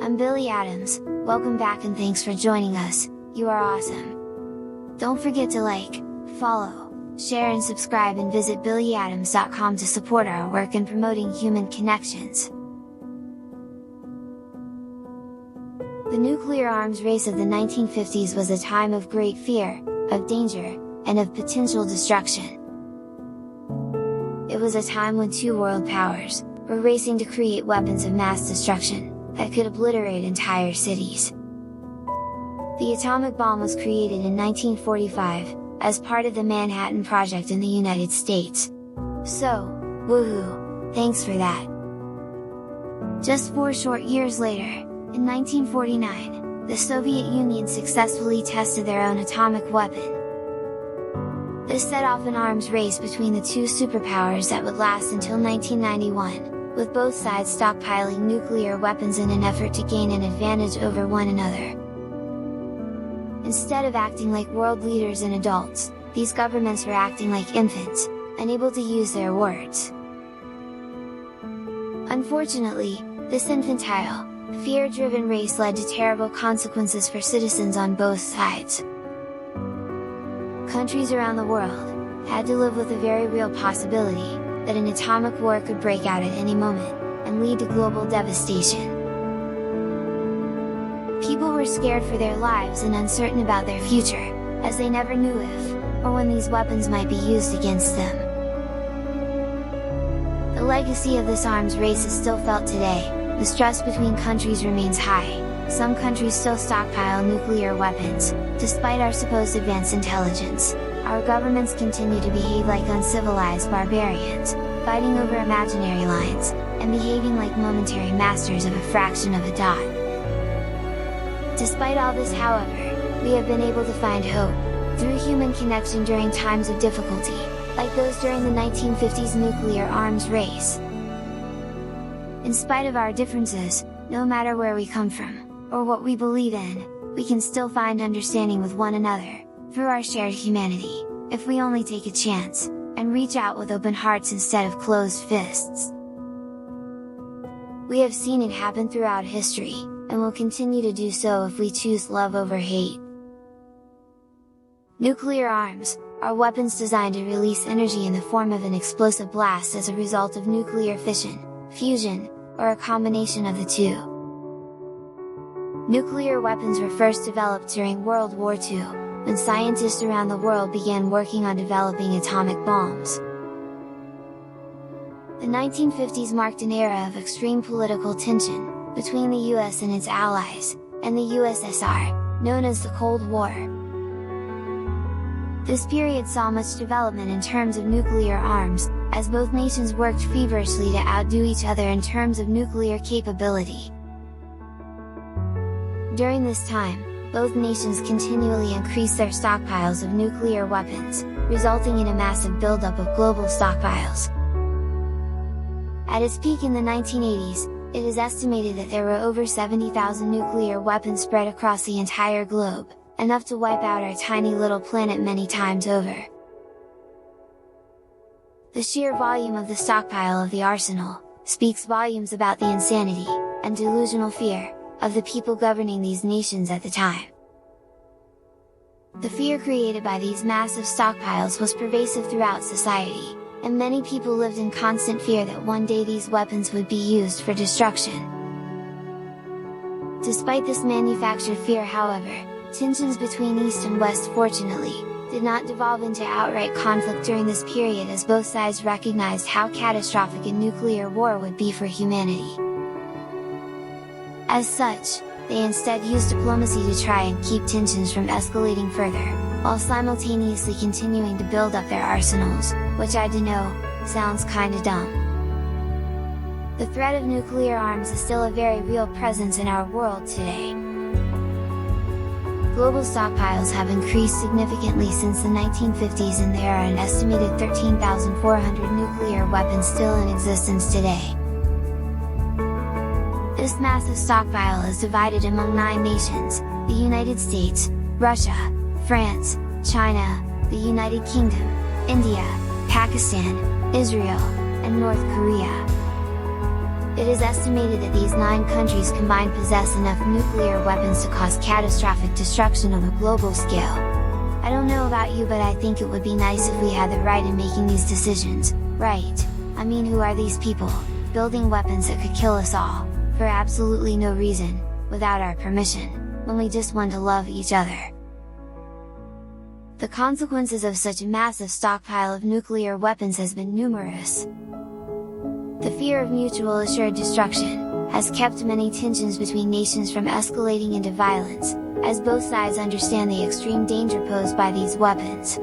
I'm Billy Adams, welcome back and thanks for joining us, you are awesome! Don't forget to like, follow, share and subscribe and visit billyadams.com to support our work in promoting human connections. The nuclear arms race of the 1950s was a time of great fear, of danger, and of potential destruction. It was a time when two world powers were racing to create weapons of mass destruction that could obliterate entire cities. The atomic bomb was created in 1945, as part of the Manhattan Project in the United States. So, woohoo, thanks for that! Just 4 short years later, in 1949, the Soviet Union successfully tested their own atomic weapon. This set off an arms race between the two superpowers that would last until 1991. With both sides stockpiling nuclear weapons in an effort to gain an advantage over one another. Instead of acting like world leaders and adults, these governments were acting like infants, unable to use their words. Unfortunately, this infantile, fear-driven race led to terrible consequences for citizens on both sides. Countries around the world had to live with a very real possibility that an atomic war could break out at any moment, and lead to global devastation. People were scared for their lives and uncertain about their future, as they never knew if, or when these weapons might be used against them. The legacy of this arms race is still felt today, the stress between countries remains high, some countries still stockpile nuclear weapons, despite our supposed advanced intelligence. Our governments continue to behave like uncivilized barbarians, fighting over imaginary lines, and behaving like momentary masters of a fraction of a dot. Despite all this, however, we have been able to find hope, through human connection during times of difficulty, like those during the 1950s nuclear arms race. In spite of our differences, no matter where we come from, or what we believe in, we can still find understanding with one another, through our shared humanity, if we only take a chance, and reach out with open hearts instead of closed fists. We have seen it happen throughout history, and will continue to do so if we choose love over hate. Nuclear arms are weapons designed to release energy in the form of an explosive blast as a result of nuclear fission, fusion, or a combination of the two. Nuclear weapons were first developed during World War II, when scientists around the world began working on developing atomic bombs. The 1950s marked an era of extreme political tension, between the US and its allies, and the USSR, known as the Cold War. This period saw much development in terms of nuclear arms, as both nations worked feverishly to outdo each other in terms of nuclear capability. During this time, both nations continually increased their stockpiles of nuclear weapons, resulting in a massive buildup of global stockpiles. At its peak in the 1980s, it is estimated that there were over 70,000 nuclear weapons spread across the entire globe, enough to wipe out our tiny little planet many times over. The sheer volume of the stockpile of the arsenal, speaks volumes about the insanity, and delusional fear, of the people governing these nations at the time. The fear created by these massive stockpiles was pervasive throughout society, and many people lived in constant fear that one day these weapons would be used for destruction. Despite this manufactured fear, however, tensions between East and West fortunately, did not devolve into outright conflict during this period, as both sides recognized how catastrophic a nuclear war would be for humanity. As such, they instead used diplomacy to try and keep tensions from escalating further, while simultaneously continuing to build up their arsenals, which I do know, sounds kinda dumb. The threat of nuclear arms is still a very real presence in our world today. Global stockpiles have increased significantly since the 1950s, and there are an estimated 13,400 nuclear weapons still in existence today. This massive stockpile is divided among 9 nations, the United States, Russia, France, China, the United Kingdom, India, Pakistan, Israel, and North Korea. It is estimated that these 9 countries combined possess enough nuclear weapons to cause catastrophic destruction on a global scale. I don't know about you, but I think it would be nice if we had the right in making these decisions, right? I mean, who are these people, building weapons that could kill us all, for absolutely no reason, without our permission, when we just want to love each other? The consequences of such a massive stockpile of nuclear weapons has been numerous. The fear of mutual assured destruction has kept many tensions between nations from escalating into violence, as both sides understand the extreme danger posed by these weapons.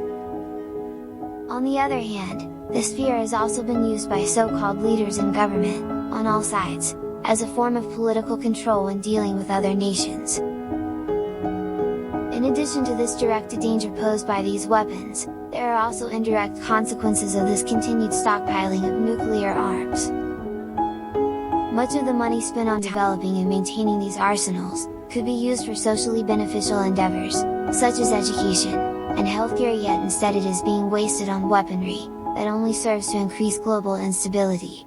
On the other hand, this fear has also been used by so-called leaders in government, on all sides, as a form of political control when dealing with other nations. In addition to this direct danger posed by these weapons, there are also indirect consequences of this continued stockpiling of nuclear arms. Much of the money spent on developing and maintaining these arsenals could be used for socially beneficial endeavors, such as education and healthcare, yet instead it is being wasted on weaponry that only serves to increase global instability.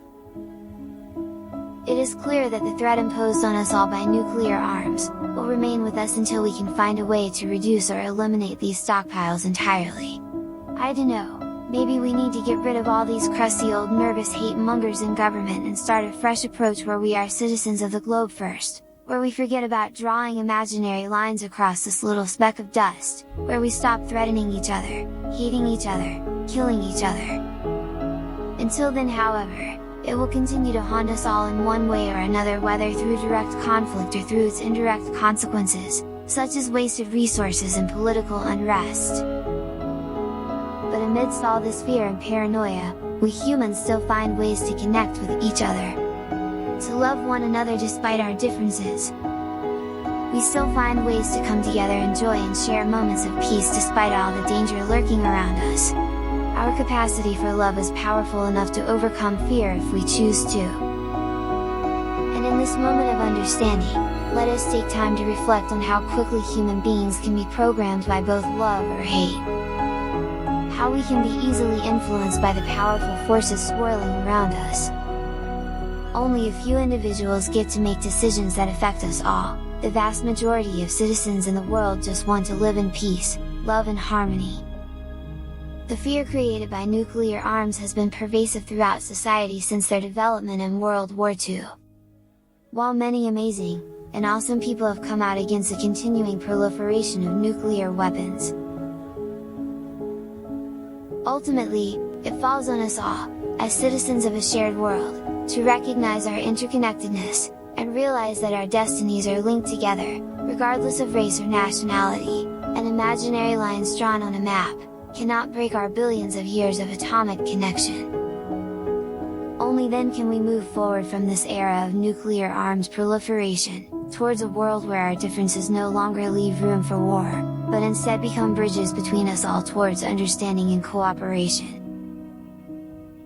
It is clear that the threat imposed on us all by nuclear arms will remain with us until we can find a way to reduce or eliminate these stockpiles entirely. I dunno, maybe we need to get rid of all these crusty old nervous hate mongers in government and start a fresh approach where we are citizens of the globe first, where we forget about drawing imaginary lines across this little speck of dust, where we stop threatening each other, hating each other, killing each other. Until then, however, it will continue to haunt us all in one way or another, whether through direct conflict or through its indirect consequences, such as wasted resources and political unrest. But amidst all this fear and paranoia, we humans still find ways to connect with each other, to love one another despite our differences. We still find ways to come together, enjoy and share moments of peace despite all the danger lurking around us. Our capacity for love is powerful enough to overcome fear if we choose to. And in this moment of understanding, let us take time to reflect on how quickly human beings can be programmed by both love or hate. How we can be easily influenced by the powerful forces swirling around us. Only a few individuals get to make decisions that affect us all. The vast majority of citizens in the world just want to live in peace, love and harmony. The fear created by nuclear arms has been pervasive throughout society since their development in World War II. While many amazing and awesome people have come out against the continuing proliferation of nuclear weapons, ultimately, it falls on us all, as citizens of a shared world, to recognize our interconnectedness, and realize that our destinies are linked together, regardless of race or nationality, and imaginary lines drawn on a map cannot break our billions of years of atomic connection. Only then can we move forward from this era of nuclear arms proliferation, towards a world where our differences no longer leave room for war, but instead become bridges between us all towards understanding and cooperation.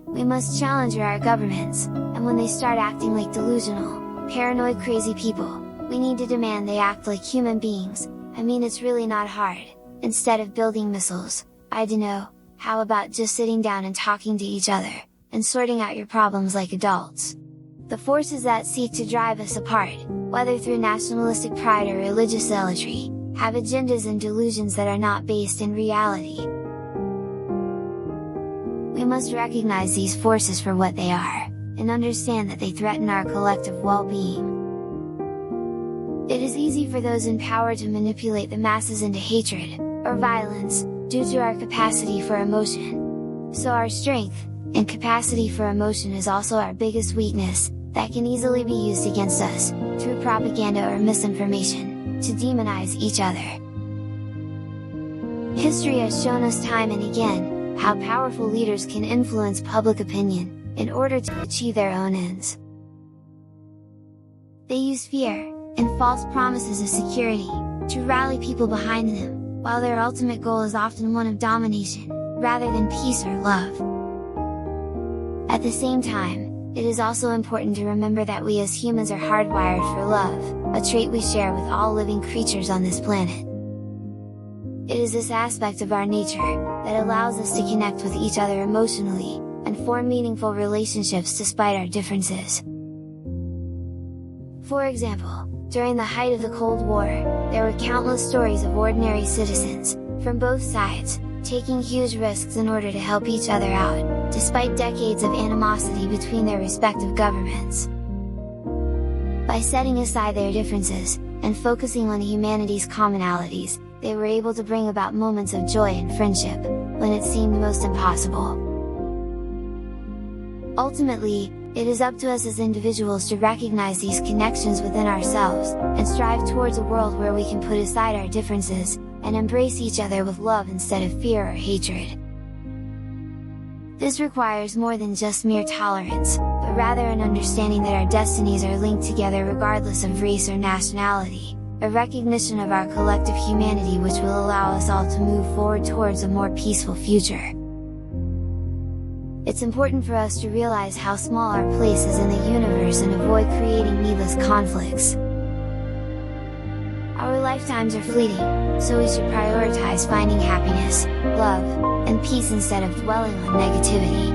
We must challenge our governments, and when they start acting like delusional, paranoid crazy people, we need to demand they act like human beings. I mean, it's really not hard. Instead of building missiles, I dunno, how about just sitting down and talking to each other, and sorting out your problems like adults? The forces that seek to drive us apart, whether through nationalistic pride or religious zealotry, have agendas and delusions that are not based in reality. We must recognize these forces for what they are, and understand that they threaten our collective well-being. It is easy for those in power to manipulate the masses into hatred, or violence, due to our capacity for emotion. So our strength, and capacity for emotion is also our biggest weakness, that can easily be used against us, through propaganda or misinformation, to demonize each other. History has shown us time and again, how powerful leaders can influence public opinion, in order to achieve their own ends. They use fear, and false promises of security, to rally people behind them, while their ultimate goal is often one of domination, rather than peace or love. At the same time, it is also important to remember that we as humans are hardwired for love, a trait we share with all living creatures on this planet. It is this aspect of our nature, that allows us to connect with each other emotionally, and form meaningful relationships despite our differences. For example, during the height of the Cold War, there were countless stories of ordinary citizens, from both sides, taking huge risks in order to help each other out, despite decades of animosity between their respective governments. By setting aside their differences, and focusing on humanity's commonalities, they were able to bring about moments of joy and friendship, when it seemed most impossible. Ultimately, it is up to us as individuals to recognize these connections within ourselves, and strive towards a world where we can put aside our differences, and embrace each other with love instead of fear or hatred. This requires more than just mere tolerance, but rather an understanding that our destinies are linked together regardless of race or nationality, a recognition of our collective humanity which will allow us all to move forward towards a more peaceful future. It's important for us to realize how small our place is in the universe and avoid creating needless conflicts. Our lifetimes are fleeting, so we should prioritize finding happiness, love, and peace instead of dwelling on negativity.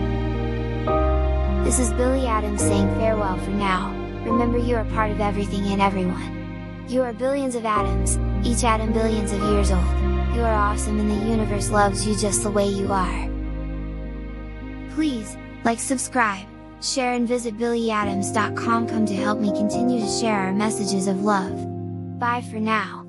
This is Billy Adams saying farewell for now. Remember, you are part of everything and everyone. You are billions of atoms, each atom billions of years old. You are awesome and the universe loves you just the way you are. Please, like, subscribe, share and visit billyadams.com to help me continue to share our messages of love. Bye for now.